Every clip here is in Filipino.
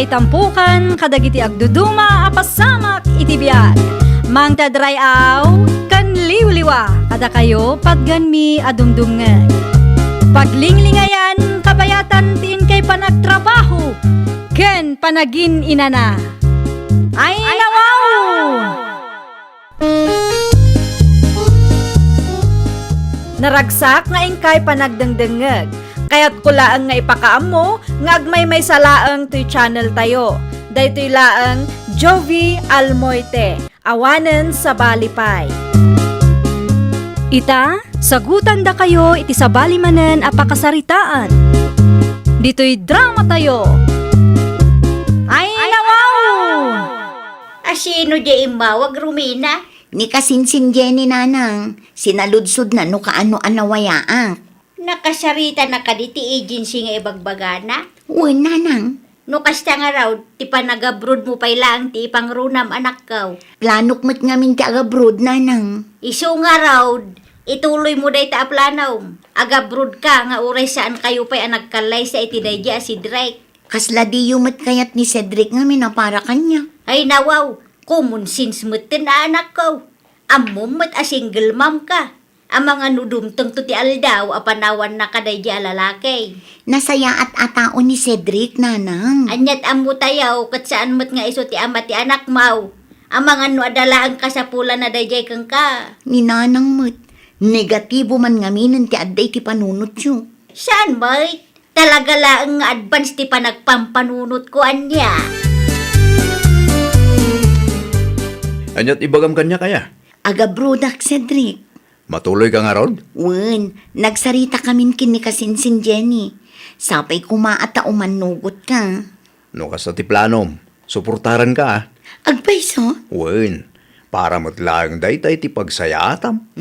ngay tampukan kadagiti agduduma apasamak iti biag. Mang tadrayaw kan liwliwa kada kayo pagganmi adumdumngeg. Paglinglingayan kabayatan tiin kay panagtrabaho ken panagin inana. Ay nawaw! Naragsak nga ingkay panagdengdengeg. Kaya't kulaang nga ipakaam mo, nga agmay salaang to'y channel tayo. Daytoy laang Jovi Almoite, awanen sa balipay. Ita, sagutan da kayo iti sa balimanen apakasaritaan. Dito'y drama tayo. Ay nawaw! Asino di imawag, Rumina? Ni kasinsin Jenny nanang, sinaludsod na no kaano anawayaang. Nakasarita na kaditi agency nga ibagbagana. Uy nanang, No kasta nga raw, ti panagabrood mo pay lang, ti ipangrunam anak kaw. planok mo't ngamin ti agabrood nanang. Iso nga raw, ituloy mo day ta aplanaw. Agabrood ka, nga uray saan kayo pa'y anagkalay sa itidayja si Drake. Kasla di yumat kayat ni Cedric nga minapara kanya. Ay nawaw, common sense mo't na anak kaw. Amom mo't a single mom ka. Ang mga nudumtang to ti aldaw, apanawan na kadayja lalaki. Nasaya at atao ni Cedric nanang. Anyat amo tayaw, kat saan mo't nga iso ti ama ti anak maw. Ang mga no adalaan ka sa pula na dayjay kang ka. Ni nanang mo't, negatibo man ngamin ti adday ti panunot yu. Saan may? Talaga lang nga advance ti panagpampanunot ko anya. Anyat ibagam kanya kaya? Agabrodak Cedric. Matuloy ka nga rod? Wen, nagsarita kamin kin ni kasinsin Jenny. Sapay kumaata umanugot ka. No kas ti planom, suportaran ka ah. Agpaiso? Wen, para matlaang daytay ti pagsayatam.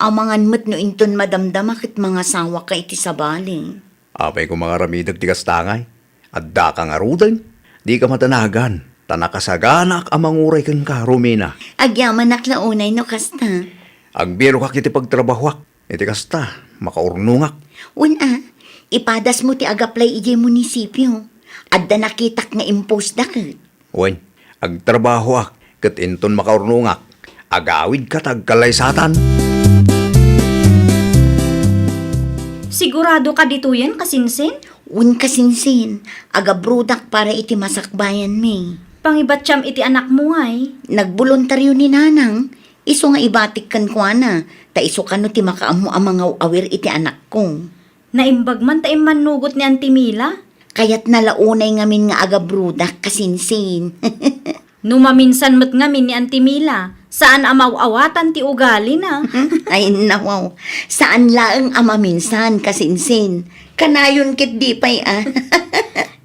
Amangan mo't no inton madamdamakit mga sawa ka iti sabaling. Apay ko mga ramidag ti kastangay. Adda ka nga rudan. Di ka matanagan. Tanakasaganak amang uray kang ka, Romina. Agyaman naklaunay no kasta. Agbiro ka kiti pagtrabahuak. Iti kasta, makaurnungak. Una, ipadas mo ti agaplay iti munisipyo. Adda nakitak nga impose dakit. Wen, agtrabahuak. Kat inton makaurnungak. Agawid ka tagkalay satan. Sigurado ka dito yan, kasinsin? Un kasinsin, agabrodak para iti masakbayan me. Pangibatsyam iti anak mo ay. Nagboluntaryo ni nanang, iso nga ibatik kan kwa na, ta iso kano ti makaamu ang mga awir iti anak ko. Naimbag man taim manugot ni Auntie Mila. Kaya't nalaunay ngamin nga agabrodak kasinsin. Numaminsan mo't ngamin ni Auntie Mila. Saan amaw-awatan ti ugali na? Ay nawaw, saan laeng amaminsan kasinsin. Kanayon kit di pay ah.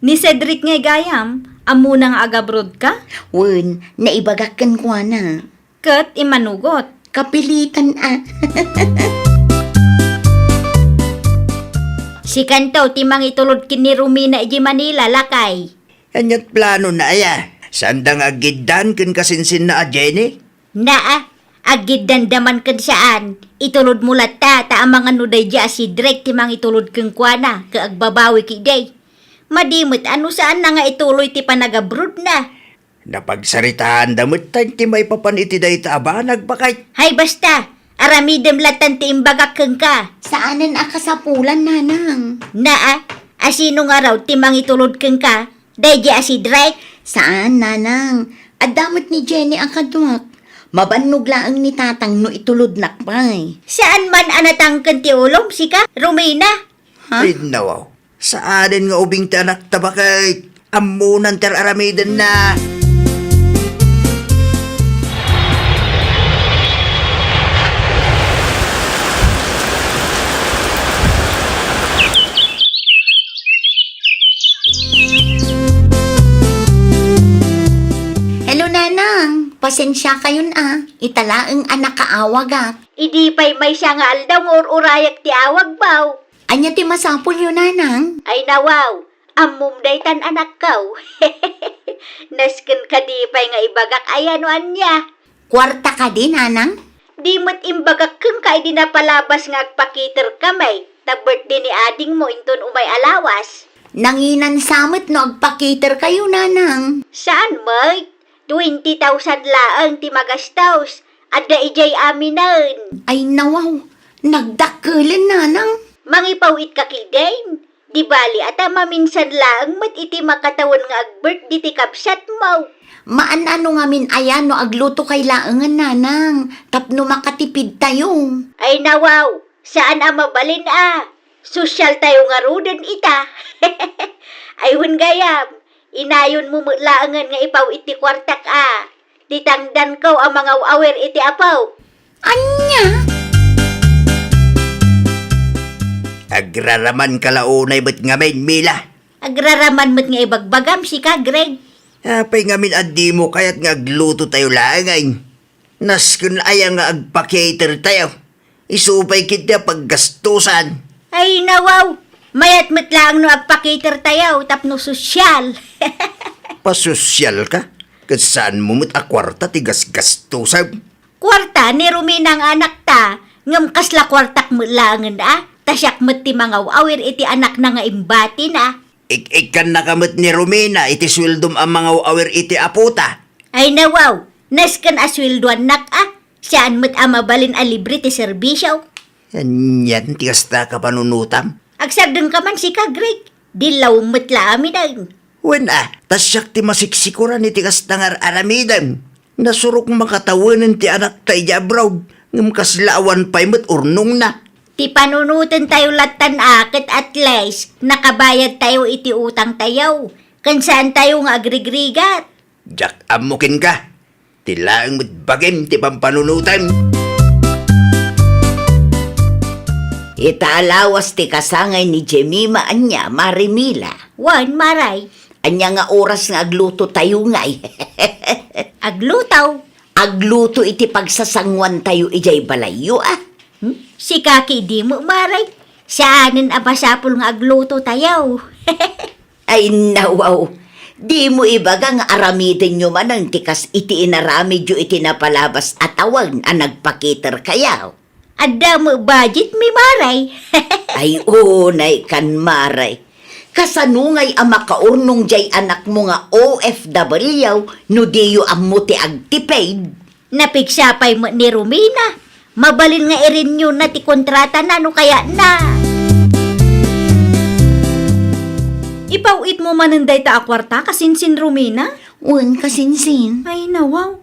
Ni Cedric ngay gayam, amo nang agabrod ka? Wen, naibagak kan kwa na. Kat imanugot. Kapilitan ah. Si Kantaw, timang itulod kin ni Rumina iji Manila, lakay. Anyat plano na aya. Sandang agiddan ken kasinsin na a Jenny? Naa, agid dandaman kan saan. Itulod mo lata, ta ang mga nuday dya si Drake timang itulod kang kuana, kaagbabawi ki day. Madimot, ano saan na nga ituloy ti panagabrod na? Napagsaritaan damot tan ti may papaniti day taba nagbakay. Hay basta, aramidem latan ti imbagak kang ka. Saanan akasapulan nanang? Naa, asino nga raw timang itulod kang ka, day dya si Drake. Saan nanang? Adamot ni Jenny ang kaduak. Mabannog laang ni tatang no itulod nakpay. Saan man anatang kan ti ulom, sika, Romina? Ha? Ay nawaw. Saanin nga ubing tanak tabakay. Amunan ter aramidan na. Hello nanang, pasensya kayon ah. Italaang anak kaawag ah. Idi pa'y may siya nga aldaw or urayak ti awag baw. Anya ti masapul yun nanang? Ay nawaw, amum daytan anak kaw. Nasken ka di pa'y nga ibagak ayano anya. Kwarta ka din nanang? Di mo't imbagak kang ka di napalabas nga agpakiter kamay. Ta birthday ni ading mo inton umay alawas. Nanginan samot no agpakiter kayo, nanang. Saan, Mike? 20,000 laang ti magastaws. Adda ijay aminan. Ay nawaw, nagdakulan, nanang. Mangipawit ka kidain. Di bali ata maminsan laang mat iti makatawan nga agbert di ti kapsat mo. Maan-ano nga min ayan no agluto kay laangan, nanang. Tapno makatipid tayo. Ay nawaw, saan mabalin Sosyal tayo nga rudan ita. Ayun gayam, inayon mo laangan nga ipaw iti kwartak Titangdan ko ang mga awer iti apaw. Anya? Agraraman kalaunay ba't ngamin, Mila? Agraraman mo't nga ibagbagam si ka, Greg. Apay ngamin addi mo kaya't nga agluto tayo langay. Naskun aya nga agpa-cater tayo. Isupay kita paggastusan. Ay nawaw, mayat mo't lang no agpakiter tayo tapno sosyal. Pasosyal ka? Kasaan mo mo't akwarta tigas gastusan? Kwarta ni Rumina ang anak ta, ngam kasla kwartak mo langan tasyak mo't ti mga awir iti anak na nga imbati na. Ik-ikan nakamot ni Romina iti swildom ang mga awir iti aputa. Ay nawaw, naskan aswilduan nak saan mo't mabalin libre ti serbisyo. Yan, tigas na ka panunutam. Agsagdang ka man si ka, Greg. Dilaw mo't laamin Wen tasyak ti masiksikuran ni tigas tangar aramidan. Nasurok makatawanan ti anak tayo jabraw. Ngam kaslaawan pa'y mat urnong na. Ti panunutan tayo latan akit at least nakabayad tayo iti utang tayo. Kansaan tayo nga agrigrigat. Jak amukin ka. Tilaang mat bagim ti pampanunutan. Itaalawas ti kasangay ni Jemima anya, Marimila. Wan, maray. Anya nga oras nga agluto tayo ngay. Aglutaw. Agluto iti pagsasangwan tayo ijay balayo Si kaki di mo, maray. Saanin abasapol nga agluto tayo. Ay nawaw, di mo ibaga nga aramidin nyo man ang tikas iti inaramid yu iti napalabas at awag ang nagpakiter kayaw. Adda mo budget mi, maray. Ay unay kan maray. Kasanungay ang makaurnong jay anak mo nga OFW no diyo ang muti agtipaid. Napigsapay mo ni Romina. Mabalin nga irin yun na ti kontrata na no kaya na. Ipawit mo mananday ta akwarta kasinsin Romina? Wan kasinsin. Ay nawaw.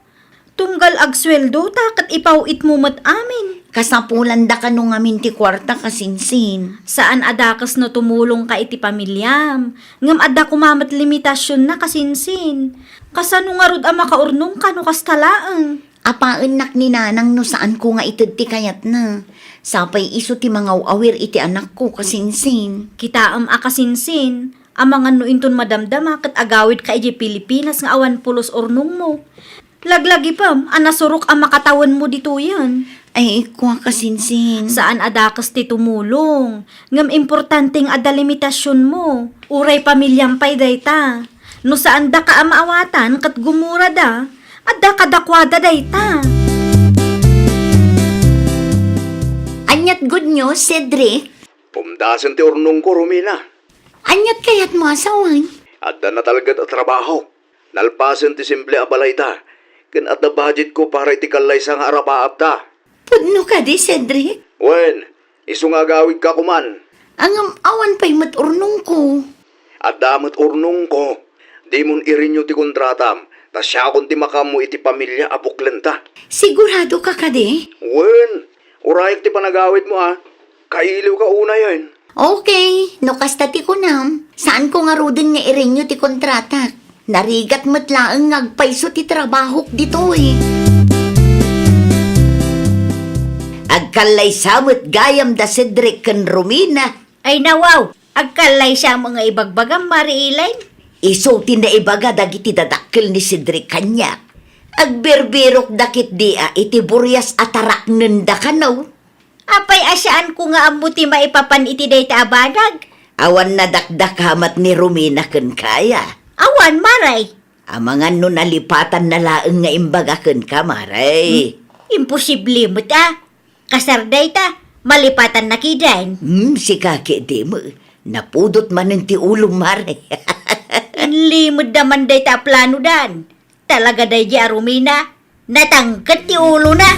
Tunggal agsweldo takat ipawit mo mat amin. Kasapulan da ka nung amin ti kwarta kasinsin. Saan adakas no tumulong ka iti pamilyam. Ngam ada kumamat limitasyon na kasinsin. Kasano nga rod ang makaurnong ka no kastalaang. Apaan nak ni nanang no saan ko nga itid ti kayat na. Sapay iso ti mga awir iti anak ko kasinsin. Kitaam akasinsin. Ang mga nuinton madamdama kat agawid ka iti Pilipinas nga awan pulos urnong mo. Laglagi pam, anasurok ang makatawan mo dito yan. Ay, kuha kasinsin. Saan adakas ti tumulong? Ngam importanteng ada limitasyon mo. Uray pamilyang pay dayta. No saan da ka amaawatan kat gumura da, adda kadakwada dayta. Anyat good news, Cedric. Pumdasan ti urnong ko, Romina. Anyat kayat mo asawan. Adda na talagat at trabaho. Nalpasan ti simple abalay ta. Ken at the budget ko para iti kalay sa nga arapaap ta. Pudno ka di, Cedric. Wen, iso nga gawid ka kuman. Ang awan pa'y maturnong ko. At damot urnong ko. Di mon irinyo ti kontratam. Tas siya akong ti makamu iti pamilya abuklen ta. Sigurado ka di? Wen, urayak ti panagawid mo Kailiw ka una yan. Okay, no kastati ko nam. Saan ko nga rudin nga irinyo ti kontrata? Narigat matlaang ngagpaiso ti trabaho dito Agkalay samot gayam da Cedric ken Romina. Ay nawaw, agkalay siya mga ibagbagam mariilay. Iso tinaibaga dagiti dadakkel ni Cedric kanya. Agberbirok dakit dia iti buryas atarak nenda kanaw. Apay asyaan ko nga amuti maipapan iti dayta abanag. Awan na dakdakamat ni Romina ken kaya. Awan, maray. Amangan no nalipatan na laeng nga imbaga ken ka, maray. Imposible mo ta. Kasarday ta, malipatan na kidan. Si kaki di mo. Napudot man ng ti ulo, Mare. Limod naman day ta plano dan. Talaga day di Romina. Natangkat ti ulo na.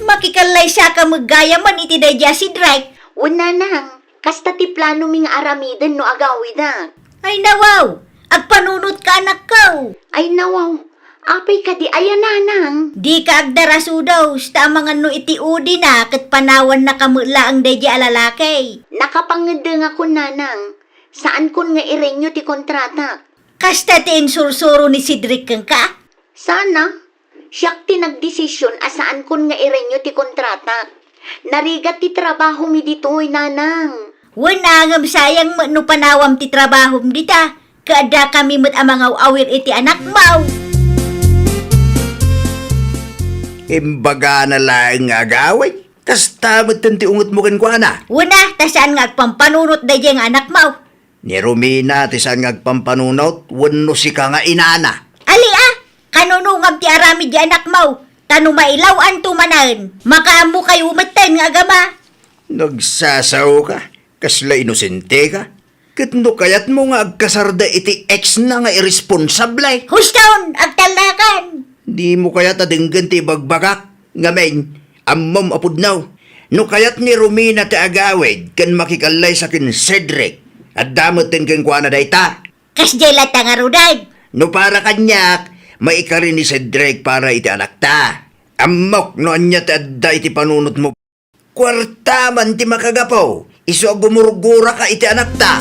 Makikalay siya ka maggaya man iti day di si Drake. Una nang, kasta ti plano ming aramidan no agawid na. Ay nawaw, agpanunot ka anak ko. Ay nawaw, apay ka di ayananang. Di ka agdaraso daw, sta mga no iti udi na kat panawan na kamula ang day di alalakay. Nakapangedeng ako, nanang. Saan kun nga irenyo ti kontrata? Kasta ti insursuro ni Cedric kang ka? Sana. Siyak ti nagdesisyon asaan kun nga irenyo ti kontrata. Narigat ti trabaho mi ditoy, nanang. Wanangam sayang mo no panawam ti trabaho dita. Kada kami mo't amang awir iti anak mau. Imbaga na lang nga agaway. Tas tamad tanti ungot mo kan kwa na. Una, tasaan nga agpampanunot da ang anak mau. Ni Romina, tisan nga agpampanunot, wano si ka nga inana. Ali kanunungam ti arami di anak mau. Tano mailawan tumanan. Makaamo kayo umatan nga agama. Nagsasaw ka, kasla inosente ka. Katno kayat mo nga agkasarda iti ex na nga irresponsable. Hustaon, agtalakan. Di mo kayat adinggan ti bagbagak. Ngamen, ammam apudnaw. No kayat ni Romina ti agawid, kan makikalay sa kin Cedric. At damot din kang kwa na dayta. Kasjela tangaruday. No para kanyak, maikarin ni Cedric para iti anak ta. Amok no anya ti adda iti panunot mo. Kwarta man ti makagapaw, iso gumurgura ka iti anak ta.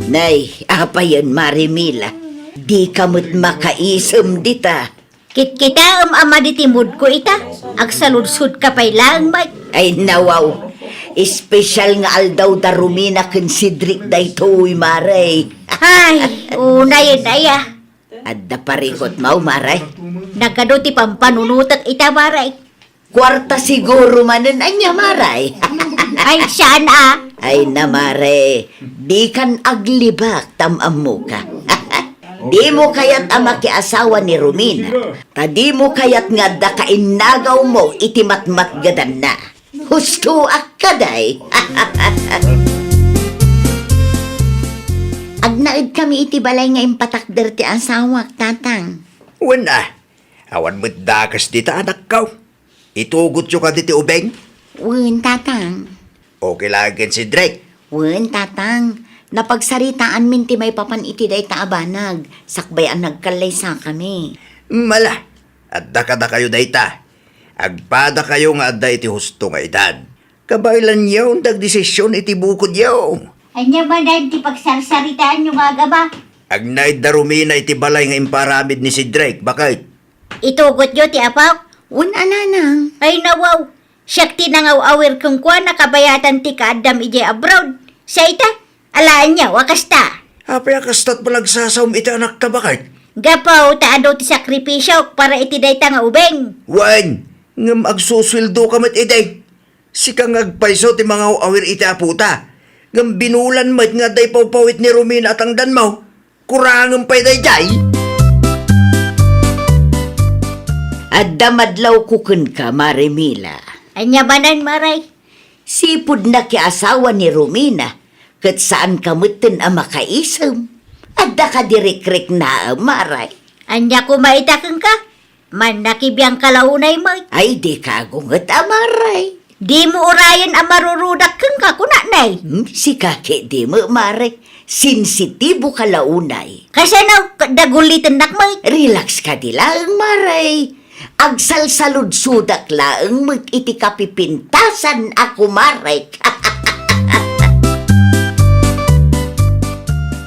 Nay, apa yan, Marimila? Di kamot makaisem dita. Kita ama di timud ko ita. Agsaludsud ka pa'y lang, Mike. Ay nawaw. Espesyal nga aldaw da Romina ken Cedric daytoy, Maray. Ay, unay daya. Adda parikot mau, Maray. Nagaduti pampanunutak ita, Maray. Kwarta siguro manen anya, Maray. Ay, saan Ay na, Maray. Di kan aglibak tamam mo ka. Di mo kayat ama asawa ni Romina. Di mo kayat nga da kainagaw mo iti matmat gadan na. Husto akaday. Agnaid kami iti balay nga impatakder ti asawak, tatang. Wala, awan mo't dakas dita anak kaw. Itugot yo ka diti ubeng. Wen, tatang. Okay lagin si Drake. Wen, tatang. Napagsaritaan min ti may papan iti day taabanag. Sakbay ang nagkalay sa kami. Mala, adda kada kayo dayta. Agpada kayo nga adda iti husto nga edad. Kabailan yaw, dagdesisyon iti bukod yaw. Anya ba na di pagsarsaritaan yung agaba? Agnaid da Romina iti balay nga imparamid ni si Drake, bakit? Itugot yo ti apaw? Wen, ananang. Ay nawaw. Siyak tinangaw-awir kong kwa nakabayatan ti kaadam ije abroad. Sa ita, alaan niya, wakas ta. Apay akastat palagsasawm iti anak ta, bakit? Gapaw, taado ti sakripisyo para iti dayta nga ubeng. Wan, ngam agsuswildo ka mat iday. Sikang agpaiso ti mga awir iti aputa. Ngam binulan mat nga day pawpawit ni Romina at ang danmaw. Kurangam pa'y day jay. Adda madlaw kukun ka, Marimila. Anya banan, Maray? Sipud na ki asawa ni Romina. Kat saan kamutin ang makaisam. Adda ka dirikrik na, Maray. Anya kumaitakan ka? Man nakibiyang kalaunay mo. Ay, di ka gungat, Maray. Di mo urayan ang marurudak kang kakunanay. Si kaki di mo, Maray. Sensitibo ka launay. Kasi na, dagulitan nak mo. Relax ka di lang, Maray. Agsalsalud-sudak laang mag-iti kapipintasan ako, Maray.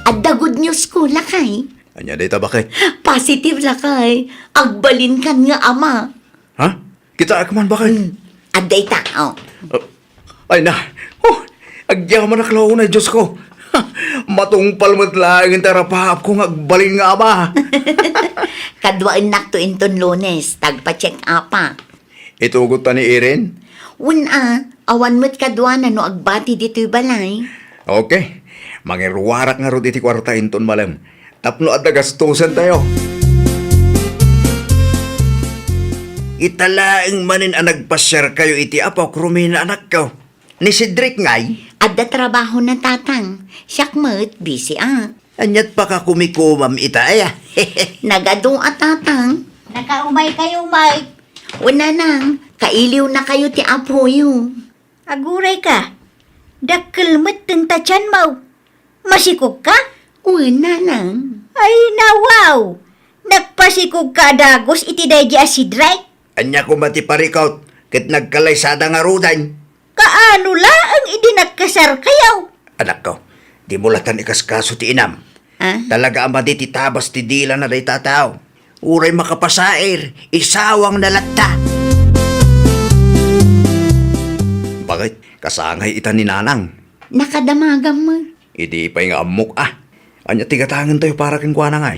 Adda good news ko, lakay. Anya dayta bakit? Positive, lakay. Agbalin kan nga ama. Ha? Kita akaman bakit? Adday ta, oh. Ay na, agyaman na klaunay, Diyos ko. Matungpal mo't lang ang tarapahap kong agbalin nga ama. Kadwain nakto inton Lunes, tagpa-check apa. Itugot pa ni Erin? Awan mo't kadwa na no agbati dito'y balay. Okay. Mangiruwarak nga ro iti kwarta inton malam. Tapno at nagastusan tayo. Italaang manin ang nagpasyar kayo iti apo, Romina anak ko. Ni Cedric ngay, Adda trabaho na tatang. Siyak mo't busy anyat pa ka kumikumam ita aya. Nagado at tatang. Nakaumay kayo, Mike. Una nang, kailiw na kayo ti apo yung. Aguray ka. Dakkel mo't tentachan mo. Masikog ka? Una nang. Ay, nawaw. Nagpasikog ka dagos iti daydi si Drake. Anya ko matiparikaw, ket nagkalaysada nga rudan. Kaano la ang idinagkasar kayaw? Anak ko, di mo latan ikaskaso ti inam. Talaga ang ti tabas ti dila na day tataw. Uray makapasair, isawang nalatta. Bakit? Kasangay ita ni Nanang. Nakadamagam mo. Idi pa nga amok Anya tigatangan tayo para kang kuana nga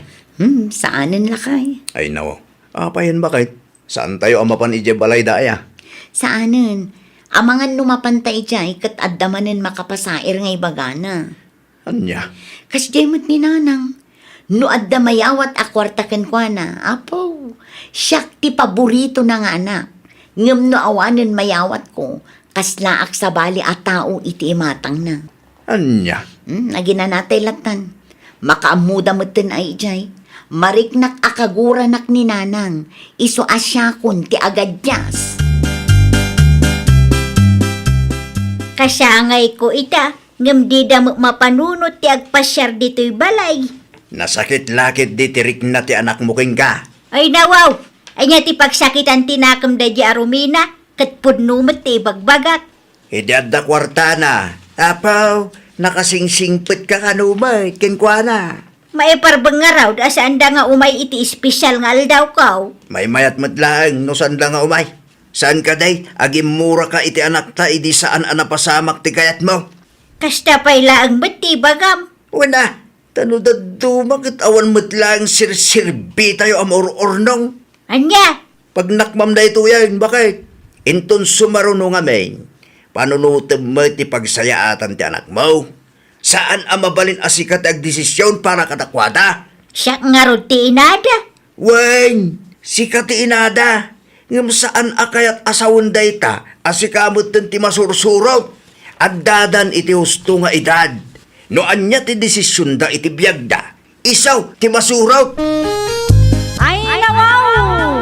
Saanin lakay? Ay nawo. Apayan bakit? Saan tayo amapan ije balay daya? Saanin? Amangan lumapantay jay kat addamanin makapasair ngay bagana. Anya? Kas jemot ni nanang. No adda mayawat akwartaken kwa na. Apo, siyak ti paborito na nga anak. Ngam no awanin mayawat ko. Kas laak sa bali at tao iti imatang na. Anya? Naginanatay latan. Makaamuda moten ay jay. Mariknak akaguranak ni nanang. Iso asyakon ti agadyas. Kasyangay ko ita. Ngam di da mapanunot ti agpasyar dito'y balay. Nasakit lakit di tirik na ti anak mo king ka. Ay nawaw! Ay nga ti pagsakitan tinakam da di arumina. Kat pudnumot ti bagbagak. Hindi adda kwarta na. Apaw, nakasingsingpit ka kanumay, kinkwana. Maiparbang nga raw da saan da nga umay iti espesyal nga aldaw kaw. May mayat matlaang no saan lang nga umay. Saan ka day? Agim mura ka iti anak ta, idi saan anapasamak ti kayat mo. Kasta pa'y laang ba't ti bagam? Una, tano da dumakit awan matlaang sirsirbi tayo amor-ornong. Anya? Pag nakmam na ito yan, bakit? Inton sumarunong amin, panunutin mo ti pagsayaatan ti anak mo. Saan ang mabalin asikat ag desisyon para katakwada? Siya nga ro ti inada. Wen, sikat ti inada. Ngam saan akayat asawon dayta, asikamot ti masursurot. At dadan iti husto nga edad. No anya ti desisyon da iti biyagda. Isaw ti masurot. Ay, nawaw!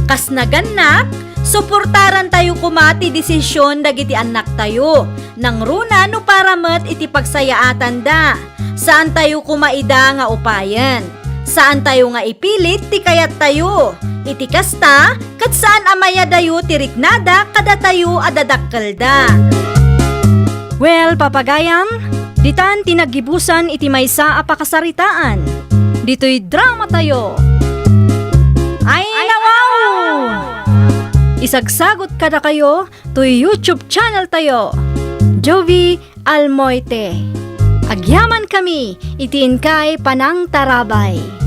Kas naganak, suportaran tayo kumati desisyon dagiti anak tayo. Nang runa no para met iti pagsayaatan da. Saan tayo kumaida nga upayan? Saan tayo nga ipilit ti kayat tayo? Iti kasta, kat saan amaya dayo ti riknada kada tayo adadakkel da. Well, papagayam, ditan tinagibusan iti maysa a pakasaritaan. Dito'y drama tayo. Ay, nawaw! Isagsagot kada kayo to YouTube channel tayo. Jovi Almoite. Agyaman kami, itiin kay Panang Tarabay.